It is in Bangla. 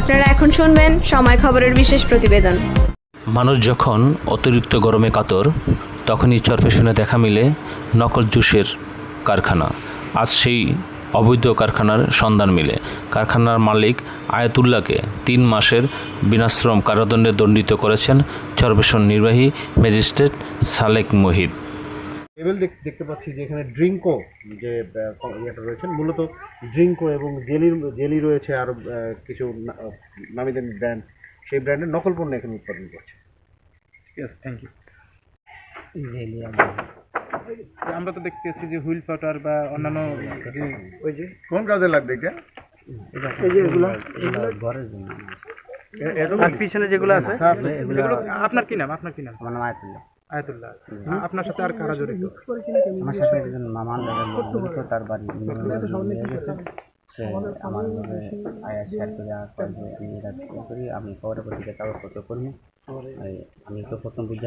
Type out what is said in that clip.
আপনারা এখন শুনবেন সময় খবরের বিশেষ প্রতিবেদন। মানুষ যখন অতিরিক্ত গরমে কাতর, তখনই চরফ্যাশনে দেখা মিলে নকল জুসের কারখানা। আজ সেই অবৈধ কারখানার সন্ধান মিলে। কারখানার মালিক আয়াতুল্লাহকে 3 মাসের বিনাশ্রম কারাদণ্ডে দণ্ডিত করেছেন চরফ্যাশন নির্বাহী ম্যাজিস্ট্রেট সালেক মুহিত। লেবেল দেখতে পাচ্ছি যে এখানে ড্রিঙ্কো যে ইয়েটা রয়েছে, মূলত ড্রিঙ্কো এবং জেলি রয়েছে, আরও কিছু নামি দামি ব্র্যান্ড, সেই ব্র্যান্ডের নকল পণ্য এখানে উৎপাদন করছে। Yes, thank you. আমরা তো দেখতেছি যে হুইল পাউডার বা অন্যান্য যে ওই যে কোন কাজে লাগবে এটা? এই যে এগুলো ঘরের জন্য, আর পিছনে যেগুলো আছে এগুলো আপনার কি নাম? আমার নাম আয়াতুল্লাহ। আয়াতুল্লাহ। আপনার সাথে আর কারা জড়িত? আমার সাথে একজন মামার জড়িত, তার বাড়ি নিয়ে গেছে। সে আমার আয়া শেয়ার করে আমি এটা করি, আমি খবরের পত্রিকা কাগজপত্র করি। আমি তো প্রথম বুঝাই